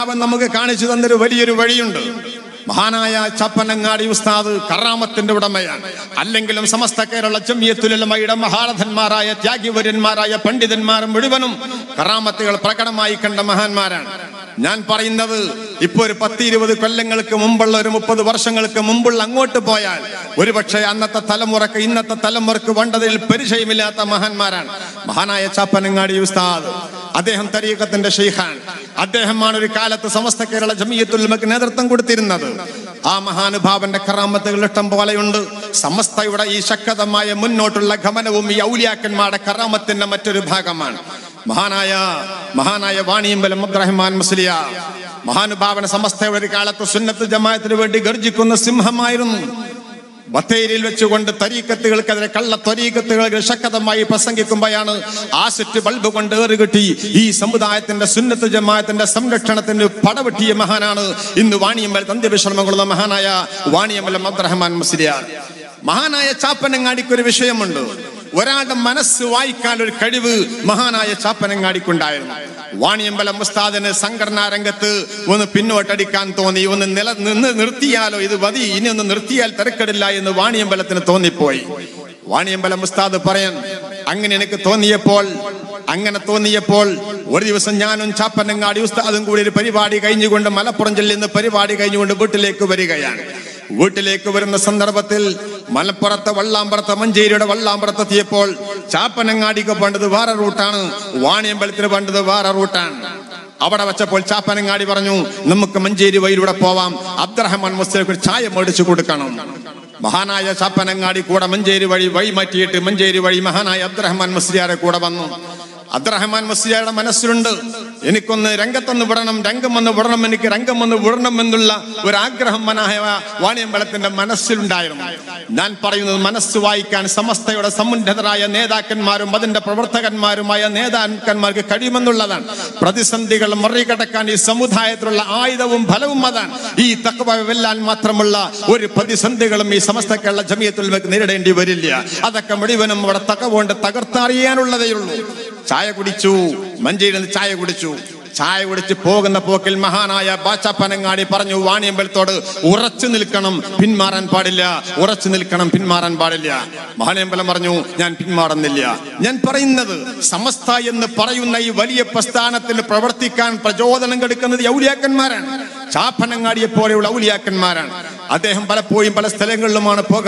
അവൻ നമുക്ക് കാണിച്ചു തന്നൊരു വലിയൊരു വഴിയുണ്ട്. മഹാനായ ചാപ്പനങ്ങാടി ഉസ്താദ് കറാമത്തിന്റെ ഉടമയാണ്. അല്ലെങ്കിലും സമസ്ത കേരള ജംഇയ്യത്തുൽ ഉലമയുടെ മഹാരഥന്മാരായ ത്യാഗിവര്യന്മാരായ പണ്ഡിതന്മാരും മുഴുവനും കറാമത്തുകൾ പ്രകടമായി കണ്ട മഹാന്മാരാണ്. ഞാൻ പറയുന്നത് ഇപ്പൊ ഒരു 10-20 കൊല്ലങ്ങൾക്ക് മുമ്പുള്ള, ഒരു 30 വർഷങ്ങൾക്ക് മുമ്പുള്ള അങ്ങോട്ട് പോയാൽ ഒരുപക്ഷെ അന്നത്തെ തലമുറക്ക് ഇന്നത്തെ തലമുറക്ക് വേണ്ടതിൽ പരിചയമില്ലാത്ത മഹാന്മാരാണ്. മഹാനായ ചാപ്പനങ്ങാടി ഉസ്താദ്, അദ്ദേഹം തരീഖത്തിന്റെ ഷെയ്ഖാണ്. അദ്ദേഹമാണ് ഒരു കാലത്ത് സമസ്ത കേരള ജംഇയ്യത്തുൽ ഉലമക്ക് നേതൃത്വം കൊടുത്തിരുന്നത്. ആ മഹാനുഭാവന്റെ കറാമത്തുകൾ ഇഷ്ടം പോലെയുണ്ട്. സമസ്തയുടെ ഈ ശക്തമായ മുന്നോട്ടുള്ള ഗമനവും ഈ ഔലിയാക്കന്മാരുടെ കറാമത്തിന്റെ മറ്റൊരു ഭാഗമാണ്. മഹാനായ വാണിയമ്പലം അബ്ദുറഹ്മാൻ മുസ്ലിയാർ മഹാനുഭാവന സമസ്തയുടെ ഒരു കാലത്ത് സുന്നത്ത് ജമാഅത്തിന് വേണ്ടി ഗർജിക്കുന്ന സിംഹമായിരുന്നു. ബത്തേരിയിൽ വെച്ചുകൊണ്ട് തരീക്കത്തുകൾക്കെതിരെ, കള്ള ത്വരീക്കത്തുകൾക്ക് ശക്തമായി പ്രസംഗിക്കുമ്പോഴാണ് ആസിറ്റ് ബൾബ് കൊണ്ട് ഏറുകെട്ടി ഈ സമുദായത്തിന്റെ സുന്നത്ത് ജമാഅത്തിന്റെ സംരക്ഷണത്തിന് പടവെട്ടിയ മഹാനാണ് ഇന്ന് വാണിയമ്പലം അന്ത്യവിശ്രമം കൊള്ളുന്ന മഹാനായ വാണിയമ്പലം അബ്ദുറഹ്മാൻ മുസ്ലിയാർ. മഹാനായ ചാപ്പനങ്ങാടിക്ക് ഒരു വിഷയമുണ്ട്. ഒരാളുടെ മനസ്സ് വായിക്കാൻ ഒരു കഴിവ് മഹാനായ ചാപ്പനങ്ങാടിക്കുണ്ടായിരുന്നു. വാണിയമ്പലം ഉസ്താദിന് സംഘടനാ രംഗത്ത് ഒന്ന് പിന്നോട്ടടിക്കാൻ തോന്നി. ഒന്ന് നിന്ന് നിർത്തിയാലോ, ഇത് മതി, ഇനി ഒന്ന് നിർത്തിയാൽ തിരക്കടില്ല എന്ന് വാണിയമ്പലത്തിന് തോന്നിപ്പോയി. വാണിയമ്പലം ഉസ്താദ് പറയാൻ അങ്ങനെ എനിക്ക് തോന്നിയപ്പോൾ ഒരു ദിവസം ഞാനും ചാപ്പനങ്ങാടി ഉസ്താദും കൂടി ഒരു പരിപാടി കഴിഞ്ഞുകൊണ്ട്, മലപ്പുറം ജില്ലയിൽ നിന്ന് പരിപാടി കഴിഞ്ഞുകൊണ്ട് വീട്ടിലേക്ക് വരികയാണ്. വീട്ടിലേക്ക് വരുന്ന സന്ദർഭത്തിൽ മലപ്പുറത്തെ വള്ളാമ്പുറത്ത്, മഞ്ചേരിയുടെ വള്ളാമ്പുറത്ത് എത്തിയപ്പോൾ ചാപ്പനങ്ങാടിക്ക് വേണ്ടത് വേറെ റൂട്ടാണ്, വാണിയമ്പലത്തിന് വേണ്ടത് വേറെ റൂട്ടാണ്. അവിടെ വെച്ചപ്പോൾ ചാപ്പനങ്ങാടി പറഞ്ഞു, നമുക്ക് മഞ്ചേരി വഴിയിലൂടെ പോവാം, അബ്ദുറഹ്മാൻ മുസ്ലിയാർക്ക് ഒരു ചായ മേടിച്ചു കൊടുക്കണം. മഹാനായ ചാപ്പനങ്ങാടി കൂടെ മഞ്ചേരി വഴി മാറ്റിയിട്ട് മഞ്ചേരി വഴി മഹാനായ അബ്ദുറഹ്മാൻ മുസ്ലിയാരെ കൂടെ വന്നു. അബ്ദുറഹ്മാൻ മുസ്ലിയാരുടെ മനസ്സിലുണ്ട്, എനിക്കൊന്ന് രംഗത്തൊന്ന് വിടണം, എനിക്ക് രംഗം ഒന്ന് വിടണം എന്നുള്ള ഒരാഗ്രഹം മഹാനായ വാണിയമ്പലത്തിന്റെ മനസ്സിലുണ്ടായിരുന്നു. ഞാൻ പറയുന്നത്, മനസ്സ് വായിക്കാൻ സമസ്തയുടെ സമുന്നതരായ നേതാക്കന്മാരും അതിന്റെ പ്രവർത്തകന്മാരുമായ നേതാക്കന്മാർക്ക് കഴിയുമെന്നുള്ളതാണ്. പ്രതിസന്ധികൾ മറികടക്കാൻ ഈ സമുദായത്തിലുള്ള ആയുധവും ഫലവും അതാണ്. ഈ തഖ്വ വെല്ലാൻ മാത്രമുള്ള ഒരു പ്രതിസന്ധികളും ഈ സമസ്ത കേരള ജംഇയ്യത്തുൽ ഉലമക്ക് നേരിടേണ്ടി വരില്ല. അതൊക്കെ മുഴുവനും അവിടെ തഖ്വ കൊണ്ട് തകർത്തറിയാനുള്ളതേ ഉള്ളൂ. ചായ കുടിച്ചു, മഞ്ചേരിയിൽ നിന്ന് ചായ കുടിച്ച് പോകുന്ന പോക്കിൽ മഹാനായ ചാപ്പനങ്ങാടി പറഞ്ഞു വാണിയമ്പലത്തോട്, ഉറച്ചു നിൽക്കണം, പിന്മാറാൻ പാടില്ല. മഹാനമ്പലം പറഞ്ഞു, ഞാൻ പിന്മാറുന്നില്ല. ഞാൻ പറയുന്നത്, സമസ്ത എന്ന് പറയുന്ന ഈ വലിയ പ്രസ്ഥാനത്തിന് പ്രവർത്തിക്കാൻ പ്രചോദനം കൊടുക്കുന്നത് ഔലിയാക്കന്മാരാണ്. ചാപ്പനങ്ങാടിയെ പോലെയുള്ള ഔലിയാക്കന്മാരാണ്. അദ്ദേഹം പലപ്പോഴും പല സ്ഥലങ്ങളിലുമാണ് പോകാൻ